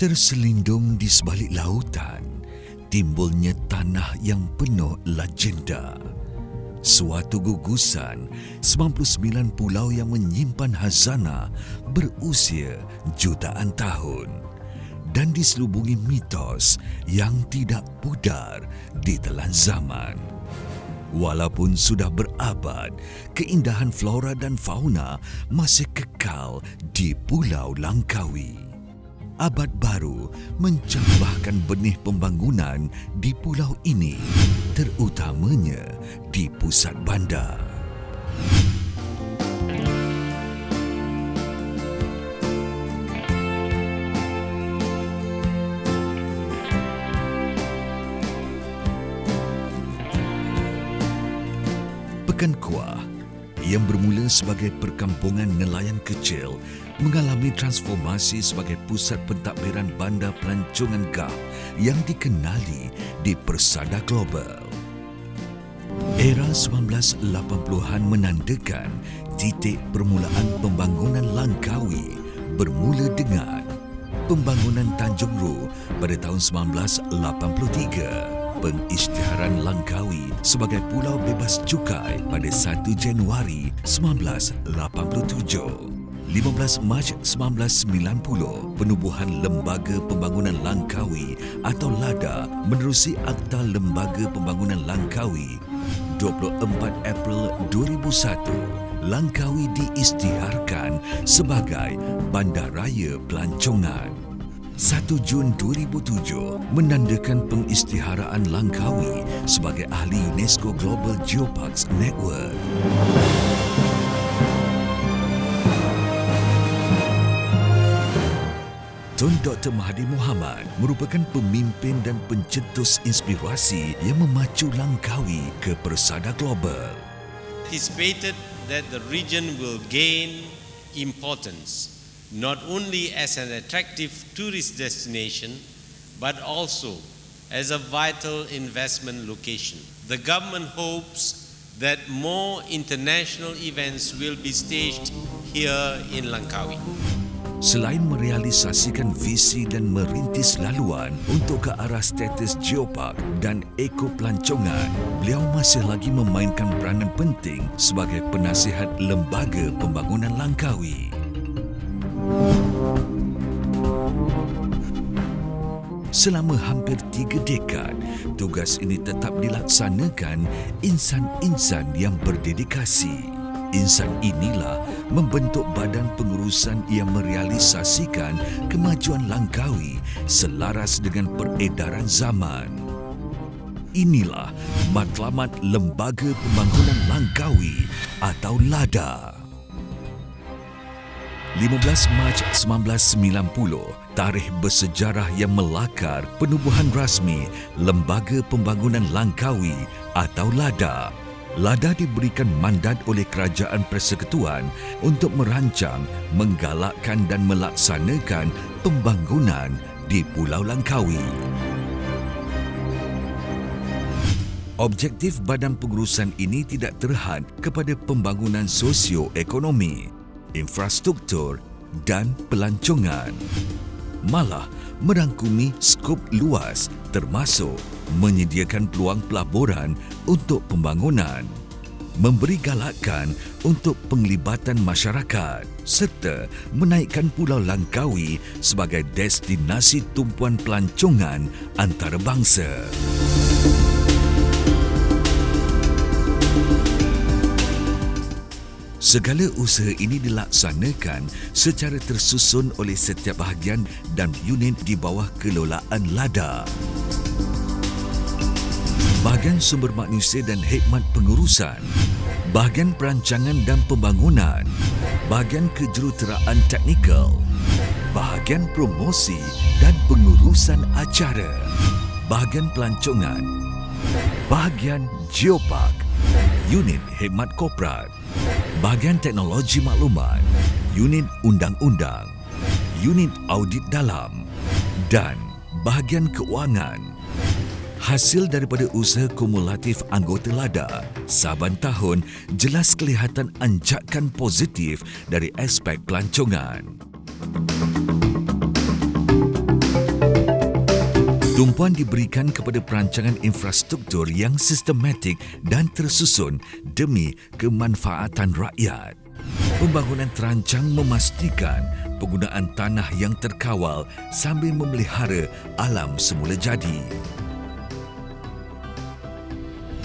Terselindung di sebalik lautan, timbulnya tanah yang penuh legenda. Suatu gugusan, 99 pulau yang menyimpan hazanah berusia jutaan tahun dan diselubungi mitos yang tidak pudar di telan zaman. Walaupun sudah berabad, keindahan flora dan fauna masih kekal di Pulau Langkawi. Abad baru mencambahkan benih pembangunan di pulau ini, terutamanya di pusat bandar. Pekan Kuah yang bermula sebagai perkampungan nelayan kecil mengalami transformasi sebagai pusat pentadbiran bandar pelancongan gas yang dikenali di persada global. Era 1980-an menandakan titik permulaan pembangunan Langkawi bermula dengan pembangunan Tanjung Ru pada tahun 1983. Pengisytiharan Langkawi sebagai Pulau Bebas Cukai pada 1 Januari 1987. 15 Mac 1990, penubuhan Lembaga Pembangunan Langkawi atau LADA menerusi Akta Lembaga Pembangunan Langkawi. 24 April 2001, Langkawi diisytiharkan sebagai Bandaraya Pelancongan. 1 Jun 2007 menandakan pengisytiharaan Langkawi sebagai ahli UNESCO Global Geoparks Network. Tun Dr. Mahathir Mohamad merupakan pemimpin dan pencetus inspirasi yang memacu Langkawi ke persada global. Anticipated that the region will gain importance not only as an attractive tourist destination, but also as a vital investment location. The government hopes that more international events will be staged here in Langkawi. Selain merealisasikan visi dan merintis laluan untuk ke arah status geopark dan ekopelancongan, beliau masih lagi memainkan peranan penting sebagai penasihat Lembaga Pembangunan Langkawi. Selama hampir 3 dekad, tugas ini tetap dilaksanakan insan-insan yang berdedikasi. Insan inilah membentuk badan pengurusan yang merealisasikan kemajuan Langkawi selaras dengan peredaran zaman. Inilah matlamat Lembaga Pembangunan Langkawi atau LADA. 15 Mac 1990, tarikh bersejarah yang melakar penubuhan rasmi Lembaga Pembangunan Langkawi atau LADA. LADA diberikan mandat oleh Kerajaan Persekutuan untuk merancang, menggalakkan dan melaksanakan pembangunan di Pulau Langkawi. Objektif badan pengurusan ini tidak terhad kepada pembangunan sosio-ekonomi, infrastruktur dan pelancongan. Malah merangkumi skop luas termasuk menyediakan peluang pelaburan untuk pembangunan, memberi galakan untuk penglibatan masyarakat serta menaikkan Pulau Langkawi sebagai destinasi tumpuan pelancongan antarabangsa. Segala usaha ini dilaksanakan secara tersusun oleh setiap bahagian dan unit di bawah kelolaan LADA. Bahagian sumber manusia dan khidmat pengurusan, bahagian perancangan dan pembangunan, bahagian kejuruteraan teknikal, bahagian promosi dan pengurusan acara, bahagian pelancongan, bahagian geopark, unit khidmat korporat, bahagian teknologi maklumat, unit undang-undang, unit audit dalam dan bahagian keuangan. Hasil daripada usaha kumulatif anggota LADA saban tahun jelas kelihatan anjakan positif dari aspek pelancongan. Tumpuan diberikan kepada perancangan infrastruktur yang sistematik dan tersusun demi kemanfaatan rakyat. Pembangunan terancang memastikan penggunaan tanah yang terkawal sambil memelihara alam semula jadi.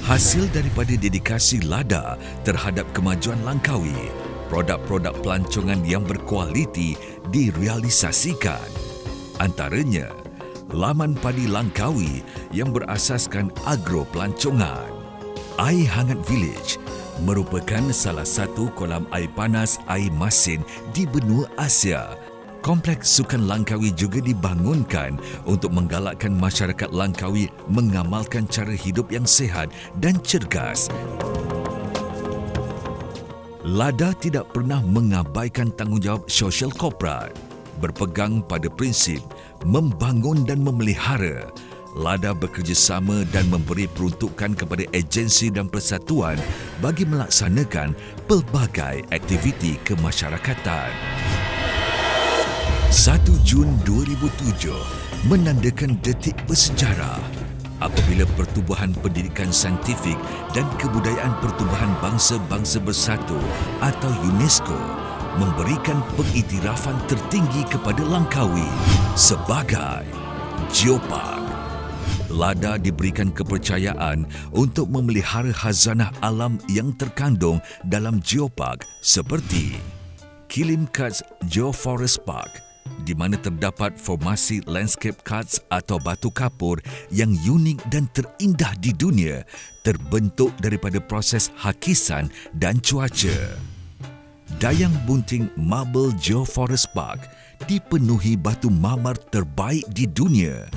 Hasil daripada dedikasi LADA terhadap kemajuan Langkawi, produk-produk pelancongan yang berkualiti direalisasikan. Antaranya, laman padi Langkawi yang berasaskan agro pelancongan. Air Hangat Village merupakan salah satu kolam air panas air masin di benua Asia. Kompleks Sukan Langkawi juga dibangunkan untuk menggalakkan masyarakat Langkawi mengamalkan cara hidup yang sihat dan cergas. LADA tidak pernah mengabaikan tanggungjawab sosial korporat. Berpegang pada prinsip membangun dan memelihara, LADA bekerjasama dan memberi peruntukan kepada agensi dan persatuan bagi melaksanakan pelbagai aktiviti kemasyarakatan. 1 Jun 2007 menandakan detik bersejarah apabila Pertubuhan Pendidikan Saintifik dan Kebudayaan Pertubuhan Bangsa-Bangsa Bersatu atau UNESCO memberikan pengiktirafan tertinggi kepada Langkawi sebagai Geopark. LADA diberikan kepercayaan untuk memelihara khazanah alam yang terkandung dalam Geopark seperti Kilim Karst Geoforest Park, di mana terdapat formasi landscape karst atau batu kapur yang unik dan terindah di dunia, terbentuk daripada proses hakisan dan cuaca. Dayang Bunting Marble Geoforest Park dipenuhi batu marmar terbaik di dunia.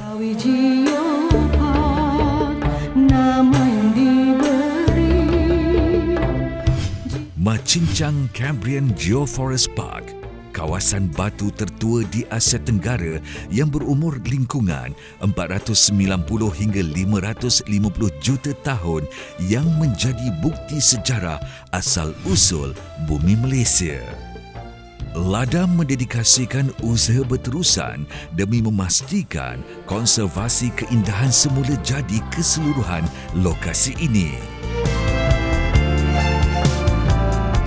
Macincang Cambrian Geoforest Park, kawasan batu tertua di Asia Tenggara yang berumur lingkungan 490 hingga 550 juta tahun yang menjadi bukti sejarah asal-usul bumi Malaysia. LADA mendedikasikan usaha berterusan demi memastikan konservasi keindahan semula jadi keseluruhan lokasi ini.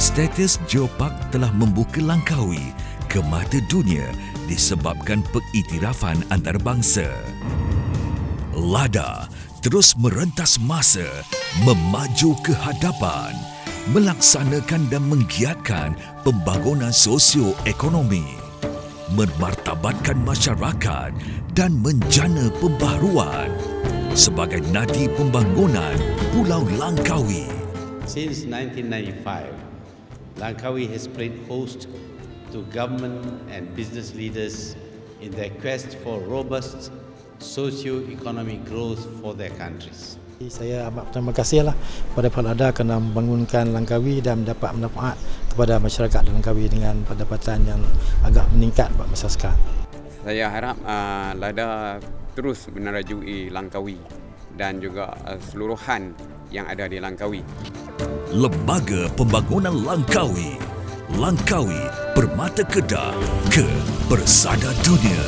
Status Geopark telah membuka Langkawi ke mata dunia disebabkan pengiktirafan antarabangsa. LADA terus merentas masa, memaju ke hadapan, melaksanakan dan menggiatkan pembangunan sosio-ekonomi, memartabatkan masyarakat dan menjana pembaharuan sebagai nadi pembangunan Pulau Langkawi. Since 1995, Langkawi has played host to government and business leaders in their quest for robust socio-economic growth for their countries. Saya amat terima kasihlah kepada LADA kerana membangunkan Langkawi dan mendapat manfaat kepada masyarakat Langkawi dengan pendapatan yang agak meningkat buat masa sekarang. Saya harap LADA terus menerajui Langkawi dan juga seluruhan yang ada di Langkawi. Lembaga Pembangunan Langkawi, Langkawi Permata Kedah ke Persada Dunia.